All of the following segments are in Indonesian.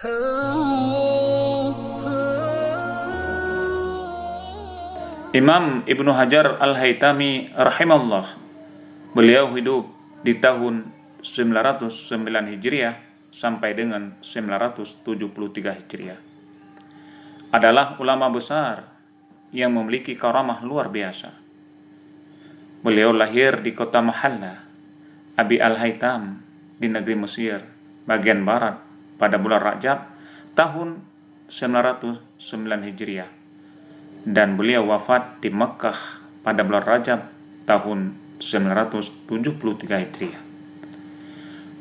Imam Ibnu Hajar Al-Haytami rahimahullah, beliau hidup di tahun 909 Hijriah sampai dengan 973 Hijriah. Adalah ulama besar yang memiliki karamah luar biasa. Beliau lahir di kota Mahalla, Abi Al-Haytam, di negeri Mesir, bagian barat, pada bulan Rajab tahun 909 Hijriah. Dan beliau wafat di Mekkah pada bulan Rajab tahun 973 Hijriah.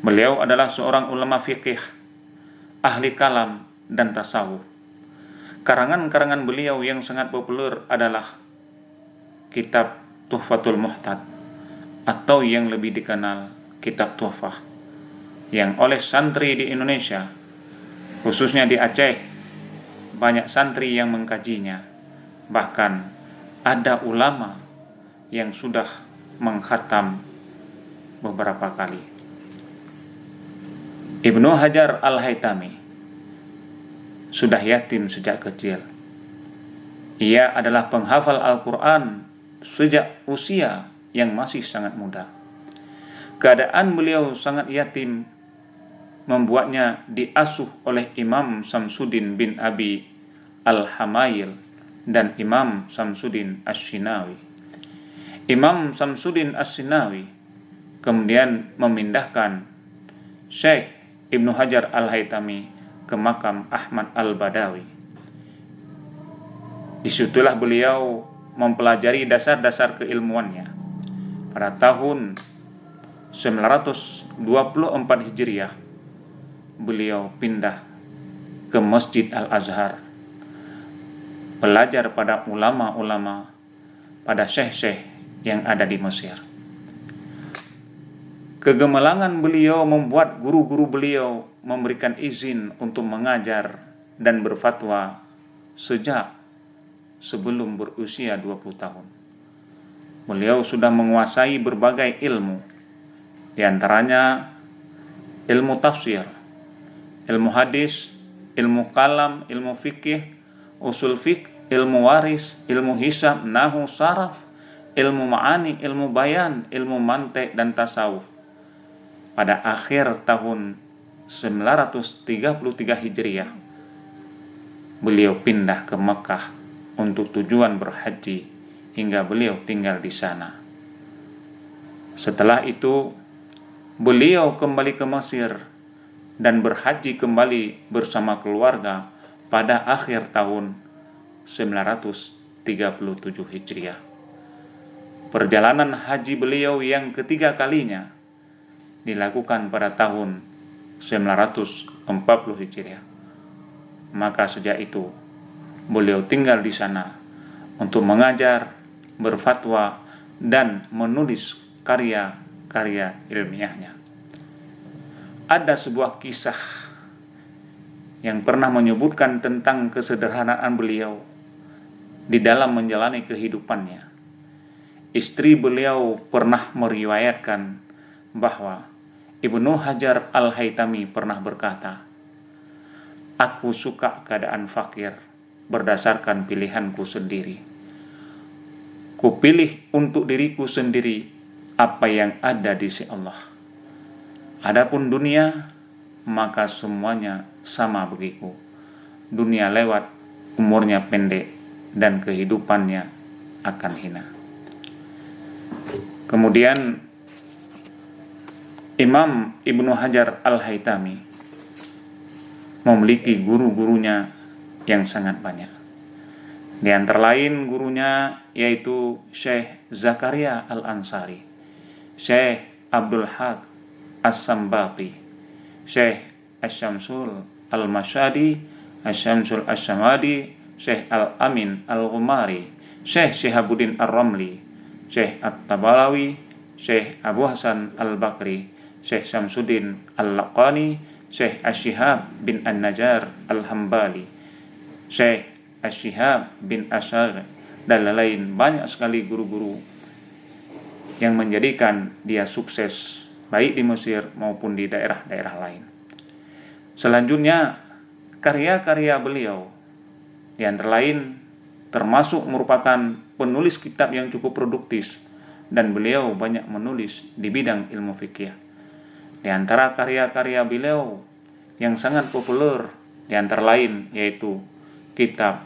Beliau adalah seorang ulama fikih, ahli kalam dan tasawuf. Karangan-karangan beliau yang sangat populer adalah kitab Tuhfatul Muhtad, atau yang lebih dikenal kitab Tuhfah, yang oleh santri di Indonesia, khususnya di Aceh, banyak santri yang mengkajinya. Bahkan ada ulama yang sudah mengkhatam beberapa kali. Ibnu Hajar Al-Haytami sudah yatim sejak kecil. Ia adalah penghafal Al-Quran sejak usia yang masih sangat muda. Keadaan beliau sangat yatim membuatnya diasuh oleh Imam Samsuddin bin Abi Al-Hamayil dan Imam Samsuddin As-Sinawi. Imam Samsuddin As-Sinawi kemudian memindahkan Syekh Ibnu Hajar Al-Haytami ke makam Ahmad Al-Badawi. Disitulah beliau mempelajari dasar-dasar keilmuannya. Pada tahun 924 Hijriah, beliau pindah ke Masjid Al-Azhar, belajar pada ulama-ulama, pada syekh-syekh yang ada di Mesir. Kegemelangan beliau membuat guru-guru beliau memberikan izin untuk mengajar dan berfatwa sejak sebelum berusia 20 tahun. Beliau sudah menguasai berbagai ilmu, di antaranya ilmu tafsir, ilmu hadis, ilmu kalam, ilmu fikih, usul fiqh, ilmu waris, ilmu hisab, nahu, saraf, ilmu ma'ani, ilmu bayan, ilmu mantek dan tasawuf. Pada akhir tahun 933 Hijriah, beliau pindah ke Mekah untuk tujuan berhaji hingga beliau tinggal di sana. Setelah itu, beliau kembali ke Mesir dan berhaji kembali bersama keluarga pada akhir tahun 937 Hijriah. Perjalanan haji beliau yang ketiga kalinya dilakukan pada tahun 940 Hijriah. Maka sejak itu beliau tinggal di sana untuk mengajar, berfatwa, dan menulis karya-karya ilmiahnya. Ada sebuah kisah yang pernah menyebutkan tentang kesederhanaan beliau di dalam menjalani kehidupannya. Istri beliau pernah meriwayatkan bahwa Ibnu Hajar Al-Haytami pernah berkata, "Aku suka keadaan fakir berdasarkan pilihanku sendiri. Kupilih untuk diriku sendiri apa yang ada di sisi Allah. Adapun dunia, maka semuanya sama bagiku. Dunia lewat, umurnya pendek, dan kehidupannya akan hina." Kemudian Imam Ibnu Hajar Al-Haytami memiliki guru-gurunya yang sangat banyak. Di antara lain gurunya yaitu Syekh Zakaria Al-Ansari, Syekh Abdul Haq As-Sambati, Syekh Asyamsul Al-Masyadi, Asyamsul Asyamadi, Syekh Al-Amin Al-Ghumari, Syekh Syihabuddin Ar-Ramli, Syekh At-Tabalawi, Syekh Abu Hasan Al-Bakri, Syekh Syamsuddin Al-Laqani, Syekh Asyihab bin An-Najar Al-Hambali, Syekh Asyihab bin Asyar, dan lain-lain. Banyak sekali guru-guru yang menjadikan dia sukses baik di Mesir maupun di daerah-daerah lain. Selanjutnya karya-karya beliau di antara lain termasuk merupakan penulis kitab yang cukup produktif, dan beliau banyak menulis di bidang ilmu fikih. Di antara karya-karya beliau yang sangat populer di antara lain yaitu kitab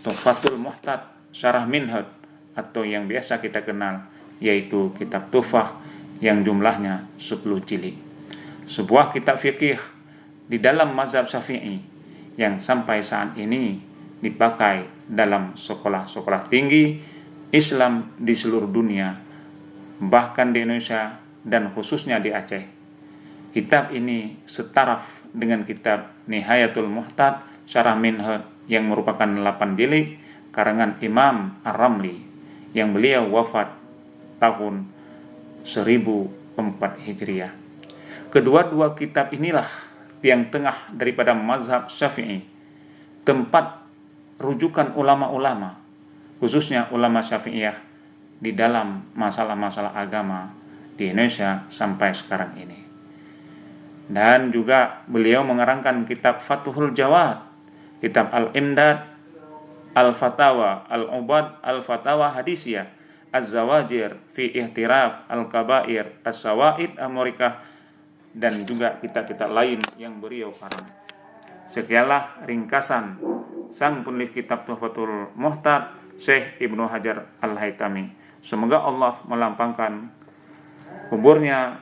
Tuhfatul Muhtad Syarah Minhaj, atau yang biasa kita kenal yaitu kitab Tuhfah yang jumlahnya 10 jilid. Sebuah kitab fikih di dalam mazhab Syafi'i yang sampai saat ini dipakai dalam sekolah-sekolah tinggi Islam di seluruh dunia, bahkan di Indonesia dan khususnya di Aceh. Kitab ini setaraf dengan kitab Nihayatul Muhtad Syarah Minhaj yang merupakan 8 jilid karangan Imam Ar-Ramli yang beliau wafat tahun 1004 Hijriah. Kedua-dua kitab inilah tiang tengah daripada mazhab Syafi'i, tempat rujukan ulama-ulama, khususnya ulama Syafi'iyah di dalam masalah-masalah agama di Indonesia sampai sekarang ini. Dan juga beliau mengarangkan kitab Fathul Jawad, kitab Al-Imdad, Al-Fatawa, Al-Ubad, Al-Fatawa Hadisiyah, Az-Zawajir fi Ihtiraf Al-Kabair, As-Sawaid Amorikah, dan juga kitab-kitab lain yang beliau karang. Sekianlah ringkasan sang penulis kitab Tuhfatul Muhtad, Syekh Ibnu Hajar Al-Haytami. Semoga Allah melampangkan kuburnya